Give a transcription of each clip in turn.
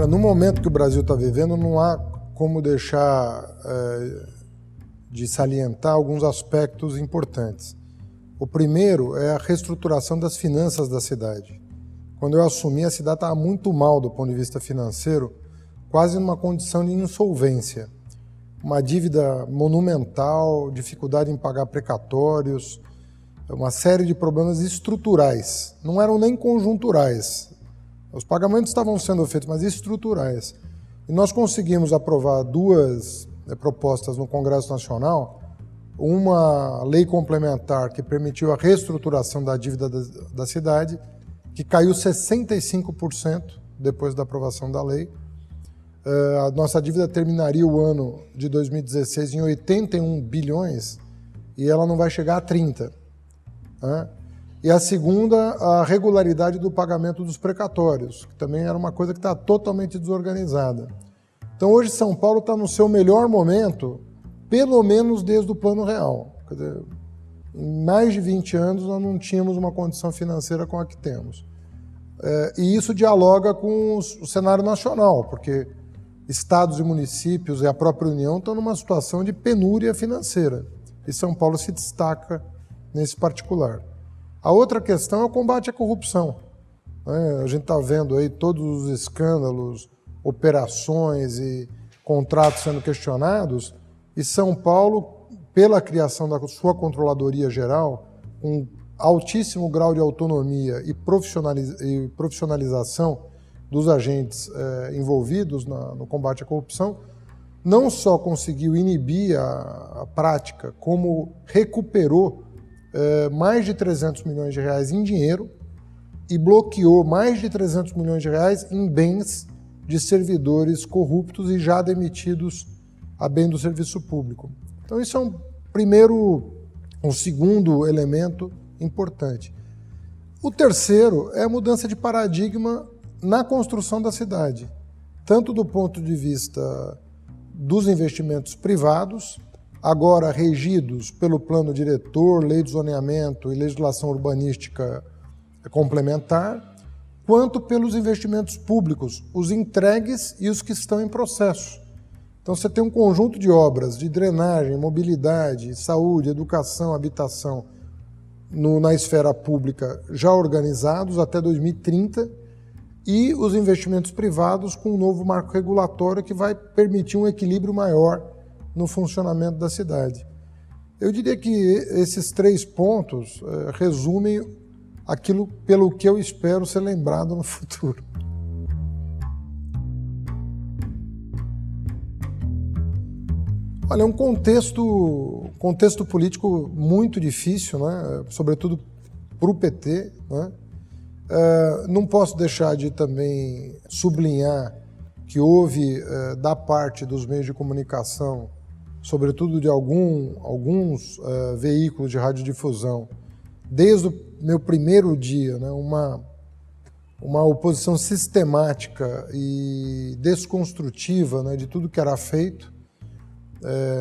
Olha, no momento que o Brasil está vivendo, não há como deixar de salientar alguns aspectos importantes. O primeiro é a reestruturação das finanças da cidade. Quando eu assumi, a cidade estava muito mal do ponto de vista financeiro, quase numa condição de insolvência. Uma dívida monumental, dificuldade em pagar precatórios, uma série de problemas estruturais. Não eram nem conjunturais. Os pagamentos estavam sendo feitos, mas estruturais. E nós conseguimos aprovar duas propostas no Congresso Nacional, uma lei complementar que permitiu a reestruturação da dívida da cidade, que caiu 65% depois da aprovação da lei. A nossa dívida terminaria o ano de 2016 em 81 bilhões e ela não vai chegar a 30. Né? E a segunda, a regularidade do pagamento dos precatórios, que também era uma coisa que está totalmente desorganizada. Então hoje São Paulo está no seu melhor momento, pelo menos desde o Plano Real. Quer dizer, em mais de 20 anos nós não tínhamos uma condição financeira como a que temos. E isso dialoga com o cenário nacional, porque estados e municípios e a própria União estão numa situação de penúria financeira. E São Paulo se destaca nesse particular. A outra questão é o combate à corrupção. A gente está vendo aí todos os escândalos, operações e contratos sendo questionados, e São Paulo, pela criação da sua controladoria geral, com altíssimo grau de autonomia e profissionalização dos agentes envolvidos no combate à corrupção, não só conseguiu inibir a prática, como recuperou mais de 300 milhões de reais em dinheiro e bloqueou mais de 300 milhões de reais em bens de servidores corruptos e já demitidos a bem do serviço público. Então isso é um segundo elemento importante. O terceiro é a mudança de paradigma na construção da cidade, tanto do ponto de vista dos investimentos privados, agora regidos pelo plano diretor, lei de zoneamento e legislação urbanística complementar, quanto pelos investimentos públicos, os entregues e os que estão em processo. Então você tem um conjunto de obras de drenagem, mobilidade, saúde, educação, habitação na esfera pública já organizados até 2030 e os investimentos privados com um novo marco regulatório que vai permitir um equilíbrio maior no funcionamento da cidade. Eu diria que esses 3 pontos resumem aquilo pelo que eu espero ser lembrado no futuro. Olha, é um contexto político muito difícil, né? Sobretudo para o PT. Né? Não posso deixar de também sublinhar que houve, da parte dos meios de comunicação, sobretudo de alguns veículos de radiodifusão, desde o meu primeiro dia, né, uma oposição sistemática e desconstrutiva, né, de tudo que era feito.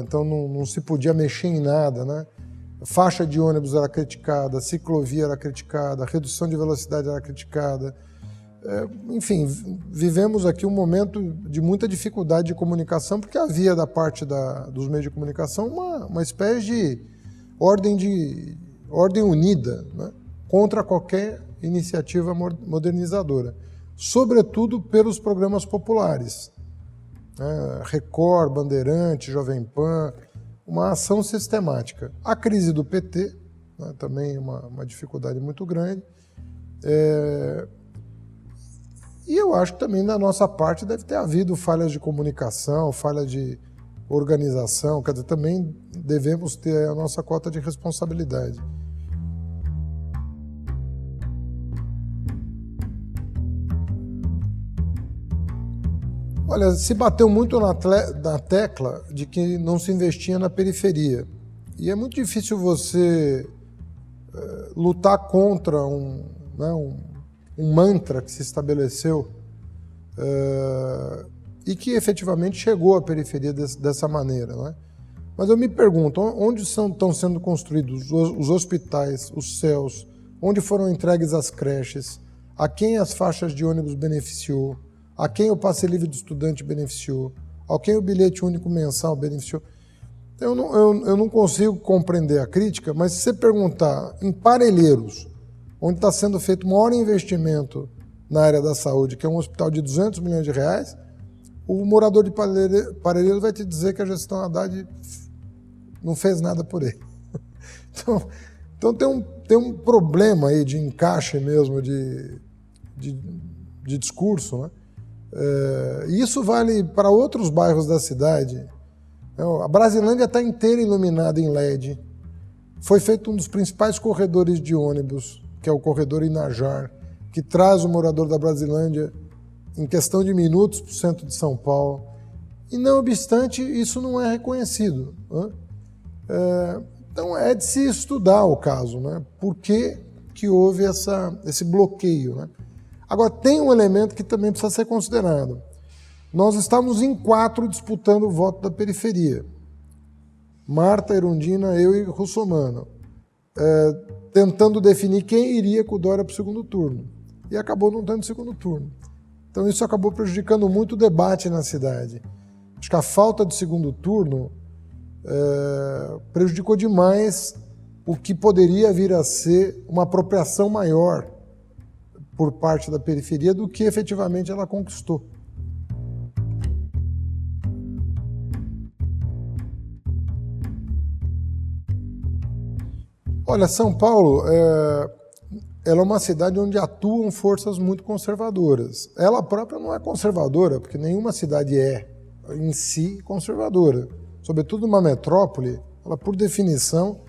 Então não se podia mexer em nada. Né? Faixa de ônibus era criticada, ciclovia era criticada, redução de velocidade era criticada. Enfim, vivemos aqui um momento de muita dificuldade de comunicação, porque havia da parte dos meios de comunicação uma espécie de ordem unida, né, contra qualquer iniciativa modernizadora, sobretudo pelos programas populares. Record, Bandeirante, Jovem Pan, uma ação sistemática. A crise do PT, né, também uma dificuldade muito grande. E eu acho que também da nossa parte deve ter havido falhas de comunicação, falhas de organização, quer dizer, também devemos ter a nossa cota de responsabilidade. Olha, se bateu muito na tecla de que não se investia na periferia. E é muito difícil você lutar contra um mantra que se estabeleceu e que efetivamente chegou à periferia dessa maneira. Né? Mas eu me pergunto, onde estão sendo construídos os hospitais, os CELs, onde foram entregues as creches, a quem as faixas de ônibus beneficiou, a quem o passe livre do estudante beneficiou, a quem o bilhete único mensal beneficiou. Eu não consigo compreender a crítica, mas se você perguntar em Parelheiros, onde está sendo feito o maior investimento na área da saúde, que é um hospital de 200 milhões de reais, o morador de Parelheiros vai te dizer que a gestão Haddad não fez nada por ele. Então tem um problema aí de encaixe mesmo de discurso, né? E isso vale para outros bairros da cidade. A Brasilândia está inteira iluminada em LED. Foi feito um dos principais corredores de ônibus, que é o corredor Inajar, que traz o morador da Brasilândia em questão de minutos para o centro de São Paulo. E, não obstante, isso não é reconhecido, né? Então, é de se estudar o caso, né? Por que houve esse bloqueio, né? Agora, tem um elemento que também precisa ser considerado. Nós estávamos em 4 disputando o voto da periferia. Marta, Erundina, eu e Russomano, tentando definir quem iria com o Dória para o segundo turno. E acabou não tendo segundo turno. Então, isso acabou prejudicando muito o debate na cidade. Acho que a falta de segundo turno prejudicou demais o que poderia vir a ser uma apropriação maior por parte da periferia do que efetivamente ela conquistou. Olha, São Paulo ela é uma cidade onde atuam forças muito conservadoras. Ela própria não é conservadora, porque nenhuma cidade é, em si, conservadora. Sobretudo uma metrópole, ela, por definição,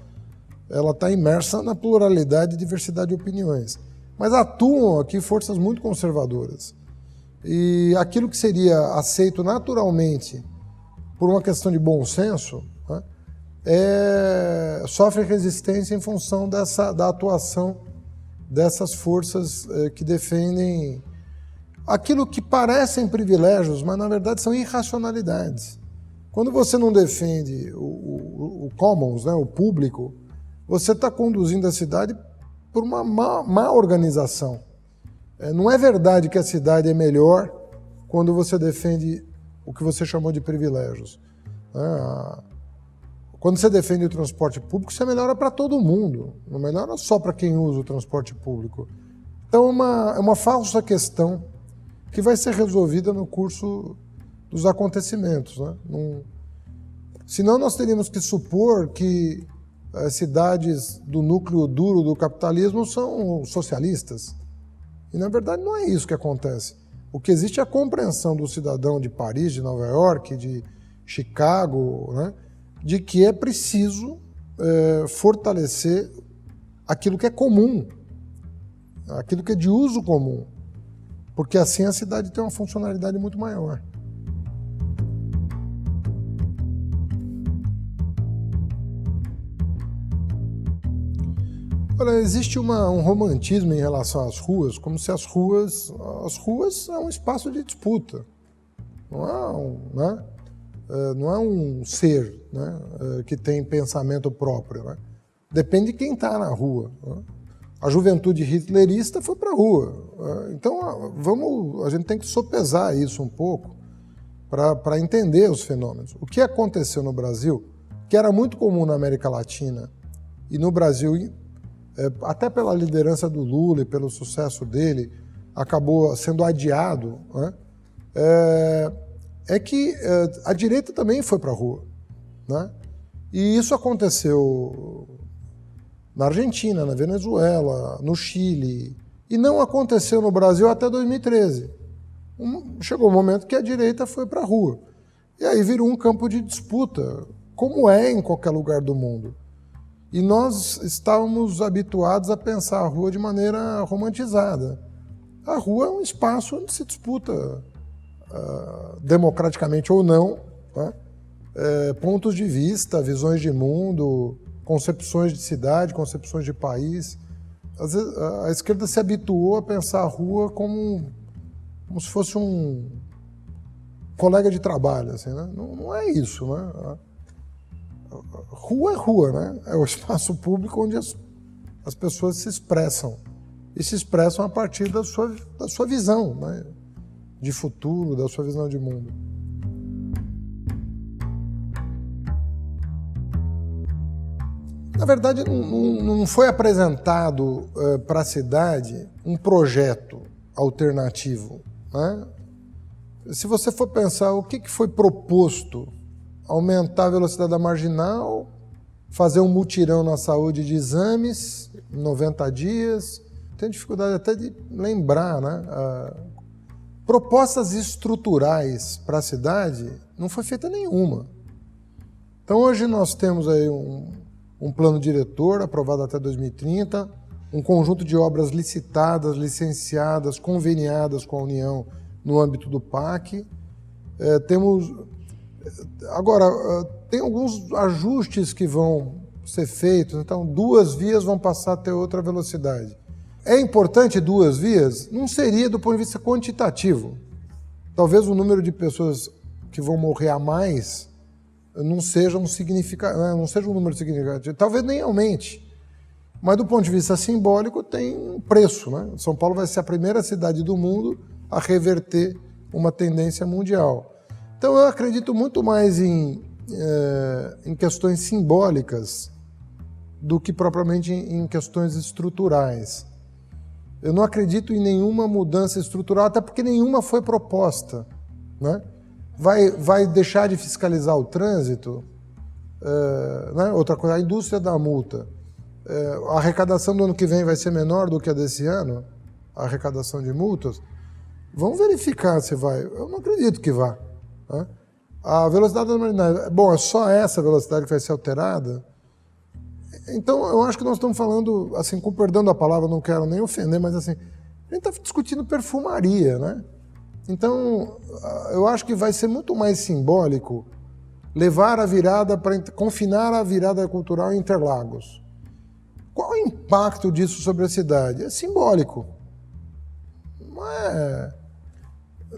ela está imersa na pluralidade e diversidade de opiniões. Mas atuam aqui forças muito conservadoras. E aquilo que seria aceito naturalmente por uma questão de bom senso, né, sofre resistência em função da atuação dessas forças que defendem aquilo que parecem privilégios, mas na verdade são irracionalidades. Quando você não defende o commons, né, o público, você está conduzindo a cidade por uma má organização. Não é verdade que a cidade é melhor quando você defende o que você chamou de privilégios. Quando você defende o transporte público, você melhora para todo mundo, não melhora só para quem usa o transporte público. Então é uma falsa questão que vai ser resolvida no curso dos acontecimentos, né? Senão nós teríamos que supor que as cidades do núcleo duro do capitalismo são socialistas. E na verdade não é isso que acontece. O que existe é a compreensão do cidadão de Paris, de Nova York, de Chicago, né, de que é preciso fortalecer aquilo que é comum, aquilo que é de uso comum, porque assim a cidade tem uma funcionalidade muito maior. Olha, existe um romantismo em relação às ruas, como se as ruas é um espaço de disputa, não é um ser, né, que tem pensamento próprio, né? Depende de quem está na rua, né? A juventude hitlerista foi para a rua. Então, a gente tem que sopesar isso um pouco para entender os fenômenos. O que aconteceu no Brasil, que era muito comum na América Latina e no Brasil, até pela liderança do Lula e pelo sucesso dele, acabou sendo adiado, né? É que a direita também foi para a rua, né? E isso aconteceu na Argentina, na Venezuela, no Chile, e não aconteceu no Brasil até 2013. Chegou o momento que a direita foi para a rua. E aí virou um campo de disputa, como é em qualquer lugar do mundo. E nós estávamos habituados a pensar a rua de maneira romantizada. A rua é um espaço onde se disputa, democraticamente ou não, né, pontos de vista, visões de mundo, concepções de cidade, concepções de país. Às vezes, a esquerda se habituou a pensar a rua como se fosse um colega de trabalho, assim, né? Não é isso, né? Rua é rua, né? É o espaço público onde as pessoas se expressam. E se expressam a partir da sua visão, né? de futuro, da sua visão de mundo. Na verdade, não foi apresentado para a cidade um projeto alternativo, né? Se você for pensar o que foi proposto, aumentar a velocidade da marginal, fazer um mutirão na saúde de exames em 90 dias, tenho dificuldade até de lembrar, né? Propostas estruturais para a cidade não foi feita nenhuma. Então hoje nós temos aí um plano diretor aprovado até 2030, um conjunto de obras licitadas, licenciadas, conveniadas com a União no âmbito do PAC. Agora, tem alguns ajustes que vão ser feitos, então 2 vias vão passar a ter outra velocidade. É importante 2 vias? Não seria do ponto de vista quantitativo. Talvez o número de pessoas que vão morrer a mais não seja um número significativo, talvez nem aumente. Mas do ponto de vista simbólico tem um preço, né? São Paulo vai ser a primeira cidade do mundo a reverter uma tendência mundial. Então eu acredito muito mais em questões simbólicas do que propriamente em questões estruturais. Eu não acredito em nenhuma mudança estrutural, até porque nenhuma foi proposta, né? Vai deixar de fiscalizar o trânsito, né? Outra coisa, a indústria da multa. A arrecadação do ano que vem vai ser menor do que a desse ano, a arrecadação de multas. Vamos verificar se vai. Eu não acredito que vá, né? A velocidade das marginais, bom, é só essa velocidade que vai ser alterada? Então, eu acho que nós estamos falando, assim, com perdão da palavra, não quero nem ofender, mas assim, a gente está discutindo perfumaria, né? Então, eu acho que vai ser muito mais simbólico levar a virada confinar a virada cultural em Interlagos. Qual o impacto disso sobre a cidade? É simbólico.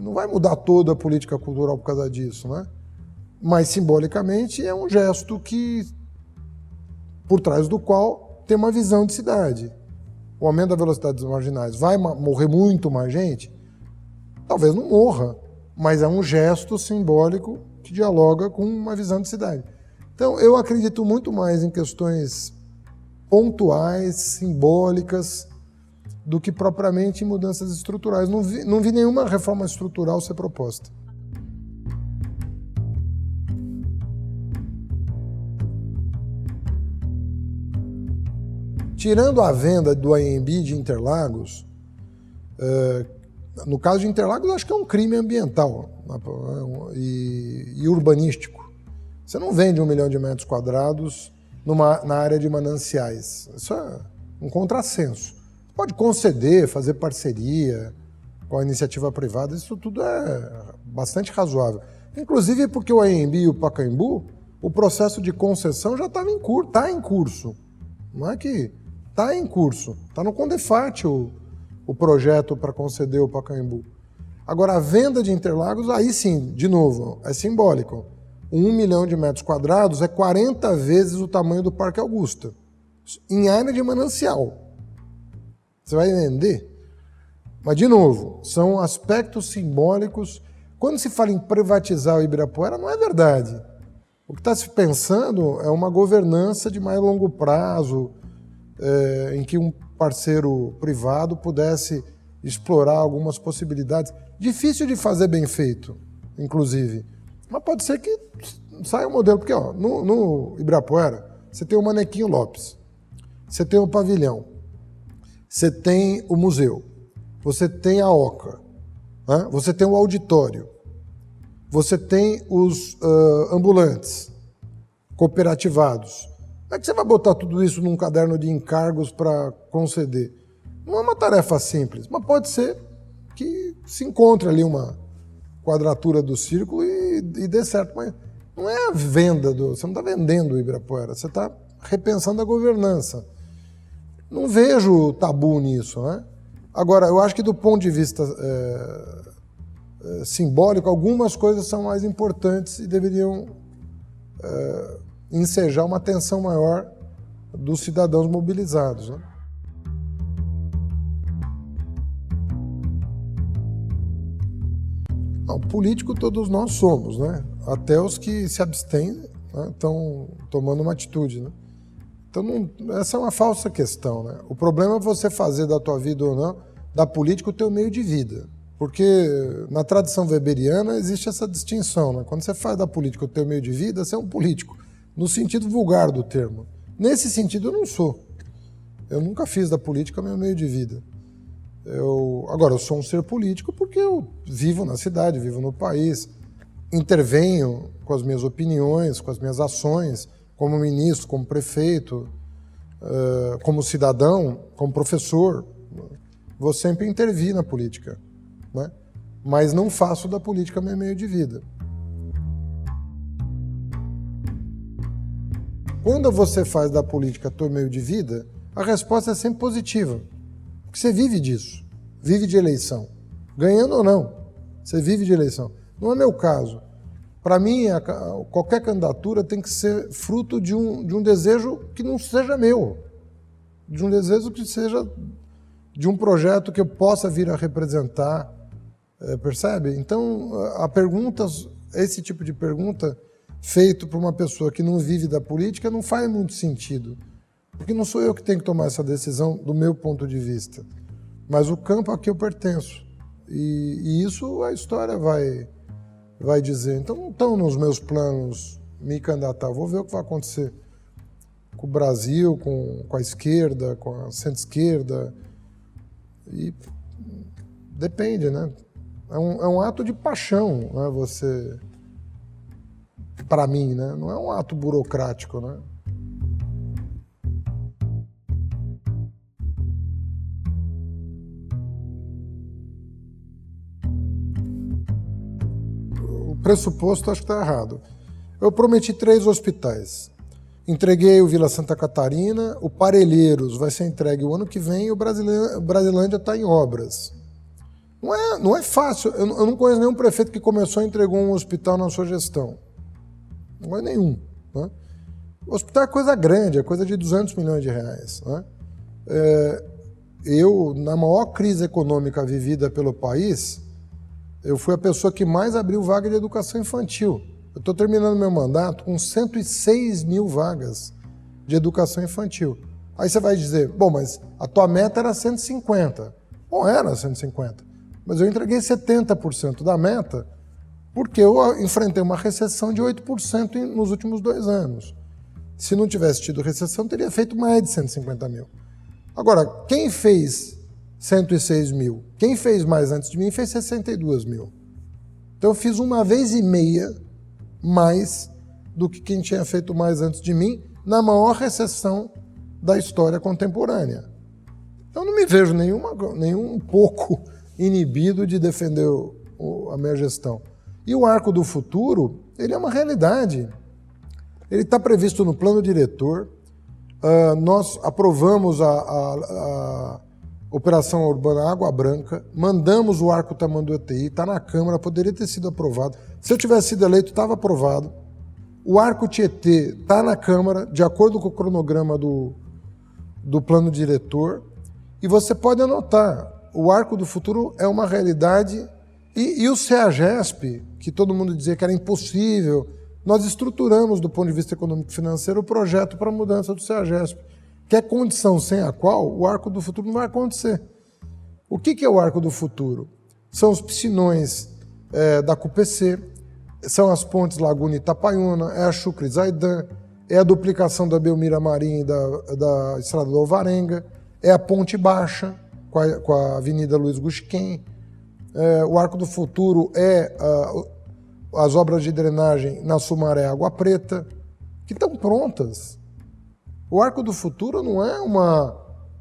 Não vai mudar toda a política cultural por causa disso, né? Mas simbolicamente é um gesto por trás do qual tem uma visão de cidade. O aumento da velocidade das marginais vai morrer muito mais gente? Talvez não morra, mas é um gesto simbólico que dialoga com uma visão de cidade. Então, eu acredito muito mais em questões pontuais, simbólicas, do que propriamente em mudanças estruturais. Não vi nenhuma reforma estrutural ser proposta. Tirando a venda do AMB de Interlagos, no caso de Interlagos, acho que é um crime ambiental e urbanístico. Você não vende 1 milhão de metros quadrados na área de mananciais. Isso é um contrassenso. Pode conceder, fazer parceria com a iniciativa privada, isso tudo é bastante razoável. Inclusive porque o AMB e o Pacaembu, o processo de concessão já está em curso. Não é que está em curso, está no Condefat o projeto para conceder o Pacaembu. Agora, a venda de Interlagos, aí sim, de novo, é simbólico. 1 milhão de metros quadrados é 40 vezes o tamanho do Parque Augusta, em área de manancial. Você vai vender? Mas, de novo, são aspectos simbólicos. Quando se fala em privatizar o Ibirapuera, não é verdade. O que está se pensando é uma governança de mais longo prazo, em que um parceiro privado pudesse explorar algumas possibilidades. Difícil de fazer bem feito, inclusive. Mas pode ser que saia um modelo. Porque no Ibirapuera, você tem o Manequinho Lopes, você tem o pavilhão, você tem o museu, você tem a Oca, né? Você tem o auditório, você tem os ambulantes cooperativados. Como é que você vai botar tudo isso num caderno de encargos para conceder? Não é uma tarefa simples, mas pode ser que se encontre ali uma quadratura do círculo e dê certo. Mas não é a venda, você não está vendendo o Ibirapuera, você está repensando a governança. Não vejo tabu nisso, né? Agora, eu acho que do ponto de vista simbólico, algumas coisas são mais importantes e deveriam ensejar uma atenção maior dos cidadãos mobilizados, né? Não, político todos nós somos, né? Até os que se abstêm, né, estão tomando uma atitude, né? Então, essa é uma falsa questão, né? O problema é você fazer da tua vida ou não, da política, o teu meio de vida. Porque na tradição weberiana existe essa distinção, né? Quando você faz da política o teu meio de vida, você é um político, no sentido vulgar do termo. Nesse sentido, eu não sou. Eu nunca fiz da política meu meio de vida. Agora, eu sou um ser político porque eu vivo na cidade, vivo no país, intervenho com as minhas opiniões, com as minhas ações, como ministro, como prefeito, como cidadão, como professor. Vou sempre intervir na política, né? Mas não faço da política meu meio de vida. Quando você faz da política teu meio de vida, a resposta é sempre positiva. Porque você vive disso, vive de eleição. Ganhando ou não, você vive de eleição. Não é meu caso. Para mim, qualquer candidatura tem que ser fruto de um desejo que não seja meu. De um desejo que seja de um projeto que eu possa vir a representar. Percebe? Então, esse tipo de pergunta feito por uma pessoa que não vive da política não faz muito sentido. Porque não sou eu que tenho que tomar essa decisão do meu ponto de vista, mas o campo a que eu pertenço. E isso a história vai dizer. Então não estão nos meus planos me candidatar. Vou ver o que vai acontecer com o Brasil, com a esquerda, com a centro-esquerda. E depende, né? É um ato de paixão, né? Você, para mim, né? Não é um ato burocrático, né? Pressuposto, acho que está errado. Eu prometi 3 hospitais. Entreguei o Vila Santa Catarina, o Parelheiros vai ser entregue o ano que vem e o Brasilândia está em obras. Não é fácil. Eu não conheço nenhum prefeito que começou e entregou um hospital na sua gestão. Não é nenhum. Né? O hospital é coisa grande, é coisa de 200 milhões de reais. Né? Eu, na maior crise econômica vivida pelo país, eu fui a pessoa que mais abriu vaga de educação infantil. Eu estou terminando meu mandato com 106 mil vagas de educação infantil. Aí você vai dizer, bom, mas a tua meta era 150. Bom, era 150. Mas eu entreguei 70% da meta porque eu enfrentei uma recessão de 8% nos últimos 2 anos. Se não tivesse tido recessão, teria feito mais de 150 mil. Agora, quem fez 106 mil. Quem fez mais antes de mim fez 62 mil. Então eu fiz 1,5 vezes mais do que quem tinha feito mais antes de mim na maior recessão da história contemporânea. Então não me vejo nenhum pouco inibido de defender a minha gestão. E o Arco do Futuro, ele é uma realidade. Ele está previsto no plano diretor. Nós aprovamos a Operação Urbana Água Branca, mandamos o Arco Tamanduateí, está na Câmara, poderia ter sido aprovado. Se eu tivesse sido eleito, estava aprovado. O Arco Tietê está na Câmara, de acordo com o cronograma do plano diretor. E você pode anotar, o Arco do Futuro é uma realidade. E o CEAGESP, que todo mundo dizia que era impossível, nós estruturamos, do ponto de vista econômico e financeiro, o projeto para a mudança do CEAGESP, que é condição sem a qual o Arco do Futuro não vai acontecer. O que é o Arco do Futuro? São os piscinões da CUPC, são as pontes Laguna e Itapaiuna, é a Chucre-Zaidan, é a duplicação da Belmira Marim e da Estrada do Alvarenga, é a Ponte Baixa, com a Avenida Luiz Gusquem. O Arco do Futuro é as obras de drenagem na Sumaré Água Preta, que estão prontas. O Arco do Futuro não é uma...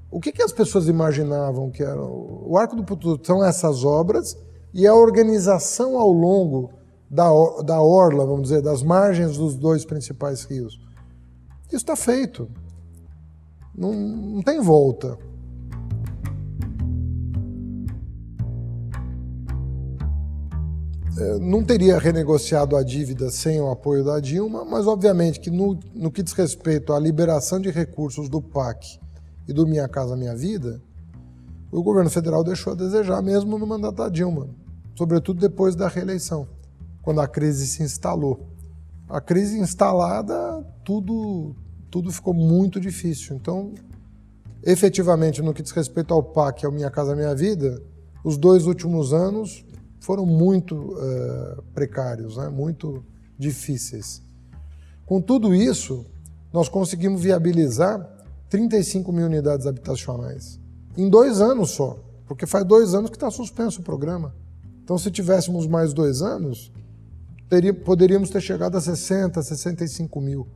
O que as pessoas imaginavam que era? O Arco do Futuro são essas obras e a organização ao longo da orla, vamos dizer, das margens dos 2 principais rios. Isso está feito. Não tem volta. Não teria renegociado a dívida sem o apoio da Dilma, mas obviamente que no que diz respeito à liberação de recursos do PAC e do Minha Casa Minha Vida, o governo federal deixou a desejar mesmo no mandato da Dilma. sobretudo depois da reeleição, quando a crise se instalou. A crise instalada, tudo ficou muito difícil. Então, efetivamente, no que diz respeito ao PAC, ao Minha Casa Minha Vida, os 2 últimos anos foram muito precários, né? Muito difíceis. Com tudo isso, nós conseguimos viabilizar 35 mil unidades habitacionais em 2 anos só, porque faz 2 anos que está suspenso o programa. Então, se tivéssemos mais 2 anos, poderíamos ter chegado a 60, 65 mil,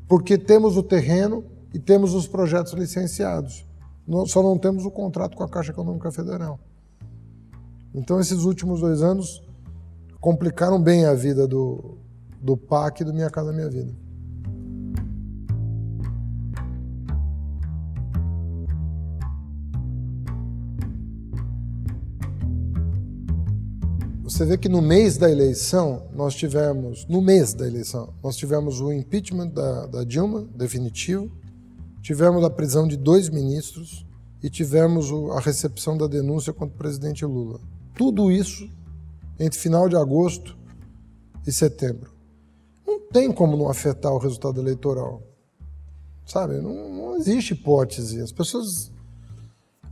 porque temos o terreno e temos os projetos licenciados. Nós só não temos o contrato com a Caixa Econômica Federal. Então, esses últimos 2 anos complicaram bem a vida do PAC e do Minha Casa Minha Vida. Você vê que no mês da eleição, nós tivemos o impeachment da Dilma, definitivo, tivemos a prisão de 2 ministros e tivemos a recepção da denúncia contra o presidente Lula. Tudo isso entre final de agosto e setembro. Não tem como não afetar o resultado eleitoral, sabe? Não existe hipótese. As pessoas...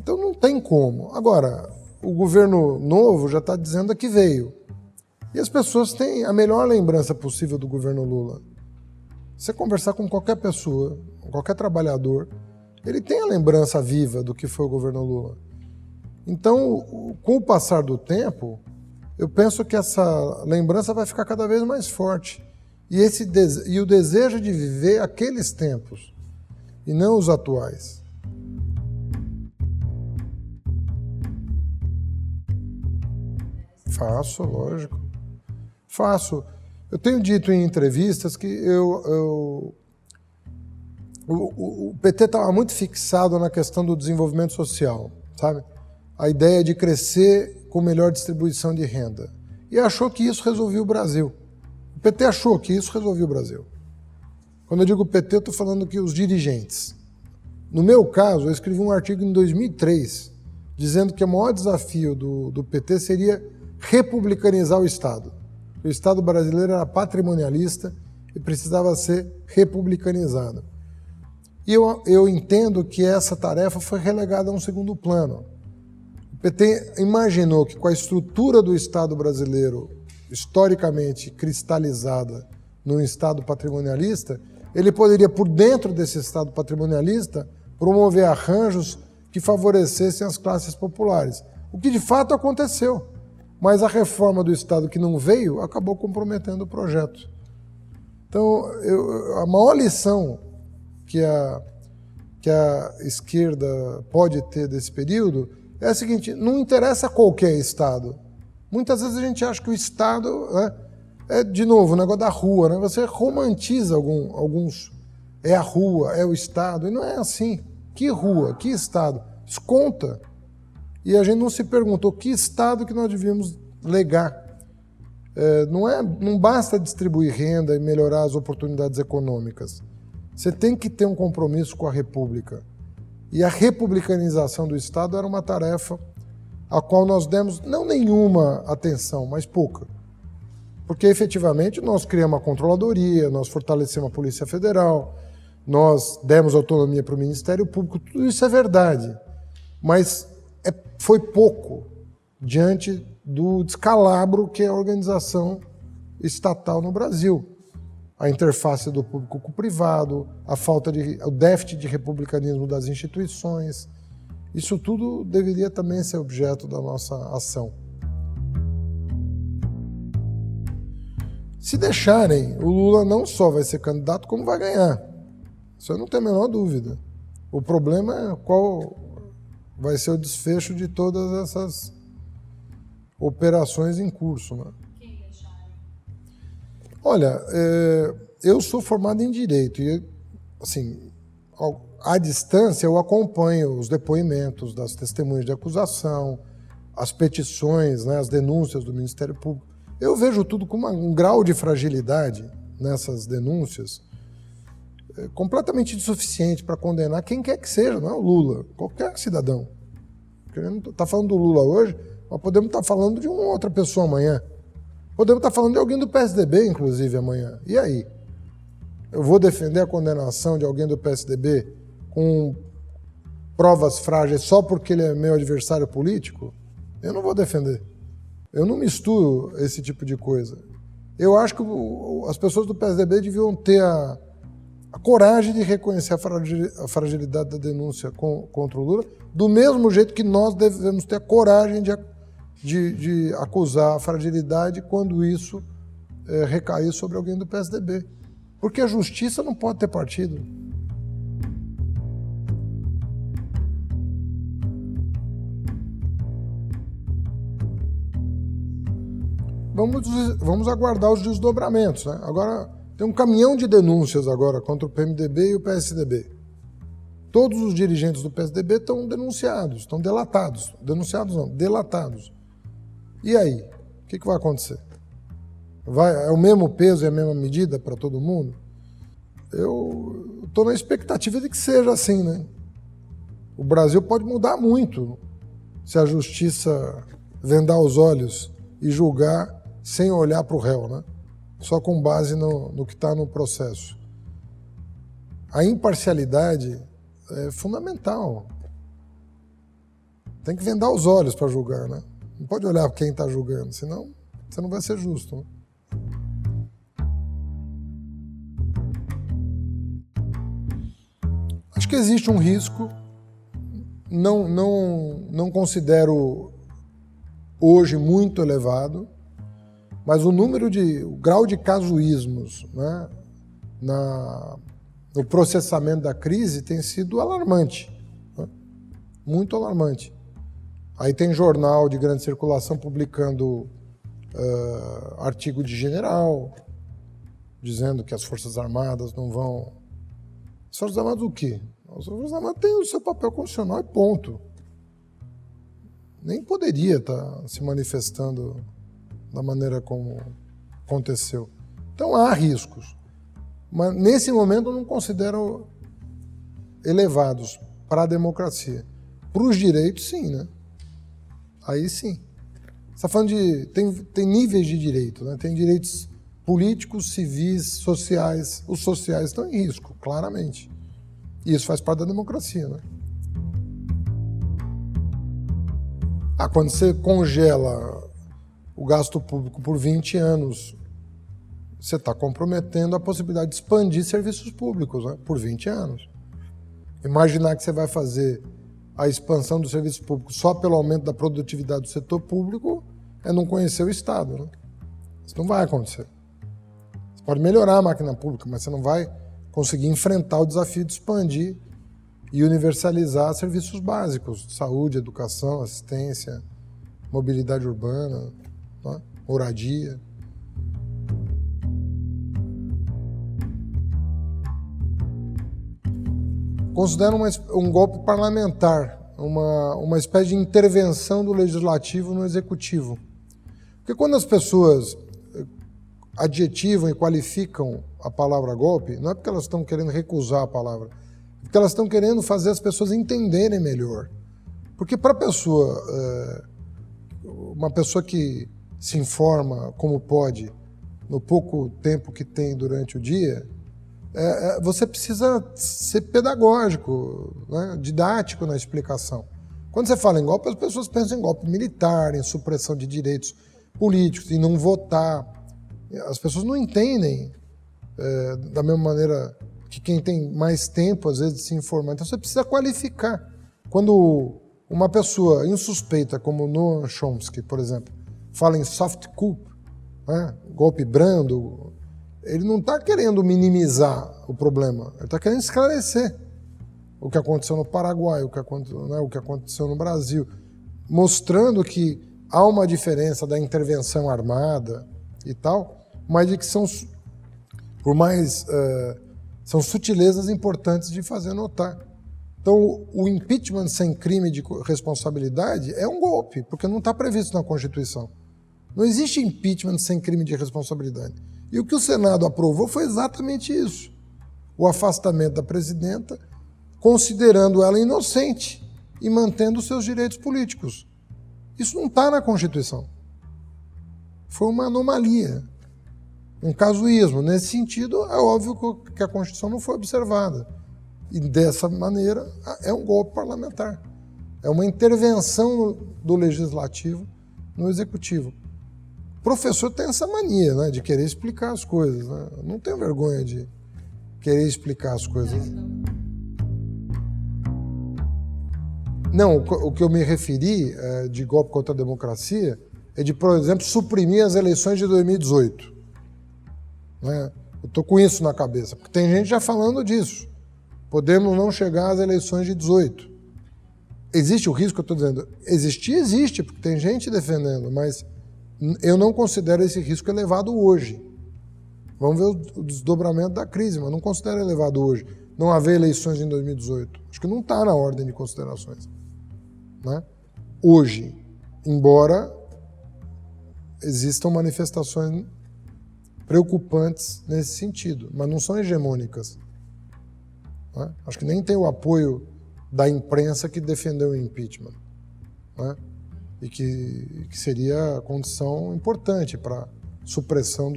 Então não tem como. Agora, o governo novo já está dizendo que veio. E as pessoas têm a melhor lembrança possível do governo Lula. Você conversar com qualquer pessoa, qualquer trabalhador, ele tem a lembrança viva do que foi o governo Lula. Então, com o passar do tempo, eu penso que essa lembrança vai ficar cada vez mais forte. E o desejo de viver aqueles tempos, e não os atuais. Faço, lógico. Faço. Eu tenho dito em entrevistas que o PT estava muito fixado na questão do desenvolvimento social, sabe? A ideia de crescer com melhor distribuição de renda. E achou que isso resolvia o Brasil. O PT achou que isso resolvia o Brasil. Quando eu digo PT, eu estou falando que os dirigentes. No meu caso, eu escrevi um artigo em 2003, dizendo que o maior desafio do PT seria republicanizar o Estado. O Estado brasileiro era patrimonialista e precisava ser republicanizado. E eu entendo que essa tarefa foi relegada a um segundo plano. O PT imaginou que com a estrutura do Estado brasileiro, historicamente cristalizada num Estado patrimonialista, ele poderia, por dentro desse Estado patrimonialista, promover arranjos que favorecessem as classes populares. O que de fato aconteceu. Mas a reforma do Estado que não veio acabou comprometendo o projeto. Então, a maior lição que a esquerda pode ter desse período é a seguinte: não interessa qualquer Estado. Muitas vezes a gente acha que o Estado, né, é, de novo, o negócio da rua, né? Você romantiza alguns. É a rua, é o Estado, e não é assim. Que rua, que Estado? Desconta. E a gente não se perguntou que Estado que nós devíamos legar. Não basta distribuir renda e melhorar as oportunidades econômicas. Você tem que ter um compromisso com a República. E a republicanização do Estado era uma tarefa a qual nós demos não nenhuma atenção, mas pouca. Porque, efetivamente, nós criamos a controladoria, nós fortalecemos a Polícia Federal, nós demos autonomia para o Ministério Público, tudo isso é verdade. Mas foi pouco diante do descalabro que é a organização estatal no Brasil. A interface do público com o privado, o déficit de republicanismo das instituições. Isso tudo deveria também ser objeto da nossa ação. Se deixarem, o Lula não só vai ser candidato, como vai ganhar. Isso eu não tenho a menor dúvida. O problema é qual vai ser o desfecho de todas essas operações em curso, né? Quem deixarem? Olha, eu sou formado em Direito e, assim, à distância eu acompanho os depoimentos das testemunhas de acusação, as petições, né, as denúncias do Ministério Público. Eu vejo tudo com um grau de fragilidade nessas denúncias completamente insuficiente para condenar quem quer que seja, não é o Lula, qualquer cidadão. Está falando do Lula hoje, Nós podemos estar falando de uma outra pessoa amanhã. Podemos estar falando de alguém do PSDB, inclusive, amanhã. E aí? Eu vou defender a condenação de alguém do PSDB com provas frágeis só porque ele é meu adversário político? Eu não vou defender. Eu não misturo esse tipo de coisa. Eu acho que as pessoas do PSDB deviam ter a coragem de reconhecer a fragilidade da denúncia contra o Lula, do mesmo jeito que nós devemos ter a coragem de acusar a fragilidade quando isso recair sobre alguém do PSDB. Porque a justiça não pode ter partido. Vamos aguardar os desdobramentos, né? Agora, tem um caminhão de denúncias agora contra o PMDB e o PSDB. Todos os dirigentes do PSDB estão denunciados, estão delatados. Denunciados não, delatados. E aí? O que vai acontecer? É o mesmo peso e a mesma medida para todo mundo? Eu estou na expectativa de que seja assim, né? O Brasil pode mudar muito se a justiça vendar os olhos e julgar sem olhar para o réu, né? Só com base no que está no processo. A imparcialidade é fundamental. Tem que vendar os olhos para julgar, né? Não pode olhar quem está julgando, senão você não vai ser justo, né? Acho que existe um risco, não considero hoje muito elevado, mas o grau de casuísmos, né, no processamento da crise tem sido alarmante, né? Muito alarmante. Aí tem jornal de grande circulação publicando artigo de general, dizendo que as Forças Armadas não vão... As Forças Armadas o quê? As Forças Armadas têm o seu papel constitucional e ponto. Nem poderia estar se manifestando da maneira como aconteceu. Então há riscos. Mas nesse momento eu não considero elevados para a democracia. Para os direitos, sim, né? Aí sim. Você está falando de... Tem níveis de direito, né? Tem direitos políticos, civis, sociais. Os sociais estão em risco, claramente. E isso faz parte da democracia, né? Quando você congela o gasto público por 20 anos, você está comprometendo a possibilidade de expandir serviços públicos, né, por 20 anos. Imaginar que você vai fazer a expansão dos serviços públicos só pelo aumento da produtividade do setor público é não conhecer o Estado, né? Isso não vai acontecer. Você pode melhorar a máquina pública, mas você não vai conseguir enfrentar o desafio de expandir e universalizar serviços básicos, saúde, educação, assistência, mobilidade urbana, né? Moradia. Considero um golpe parlamentar, uma espécie de intervenção do legislativo no executivo. Porque quando as pessoas adjetivam e qualificam a palavra golpe, não é porque elas estão querendo recusar a palavra, é porque elas estão querendo fazer as pessoas entenderem melhor. Porque para uma pessoa que se informa como pode, no pouco tempo que tem durante o dia, você precisa ser pedagógico, né, didático na explicação. Quando você fala em golpe, as pessoas pensam em golpe militar, em supressão de direitos políticos, em não votar. As pessoas não entendem da mesma maneira que quem tem mais tempo, às vezes, de se informar. Então você precisa qualificar. Quando uma pessoa insuspeita, como Noam Chomsky, por exemplo, fala em soft coup, né, golpe brando, ele não está querendo minimizar o problema, ele está querendo esclarecer o que aconteceu no Paraguai, o que aconteceu no Brasil, mostrando que há uma diferença da intervenção armada e tal, mas de que são sutilezas importantes de fazer notar. Então, o impeachment sem crime de responsabilidade é um golpe, porque não está previsto na Constituição. Não existe impeachment sem crime de responsabilidade. E o que o Senado aprovou foi exatamente isso. O afastamento da presidenta, considerando ela inocente e mantendo seus direitos políticos. Isso não está na Constituição. Foi uma anomalia, um casuísmo. Nesse sentido, é óbvio que a Constituição não foi observada. E dessa maneira, é um golpe parlamentar. É uma intervenção do Legislativo no Executivo. O professor tem essa mania, né, de querer explicar as coisas. Né? Eu não tenho vergonha de querer explicar as coisas. Não, o que eu me referi de golpe contra a democracia é de, por exemplo, suprimir as eleições de 2018. Né? Eu estou com isso na cabeça, porque tem gente já falando disso. Podemos não chegar às eleições de 18. Existe o risco, eu estou dizendo, existir existe, porque tem gente defendendo, mas eu não considero esse risco elevado hoje. Vamos ver o desdobramento da crise, mas não considero elevado hoje. Não haver eleições em 2018. Acho que não está na ordem de considerações. Né? Hoje, embora existam manifestações preocupantes nesse sentido, mas não são hegemônicas. Né? Acho que nem tem o apoio da imprensa que defendeu o impeachment. Né? E que seria condição importante para supressão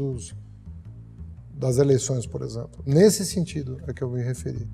das eleições, por exemplo. Nesse sentido é que eu me referi.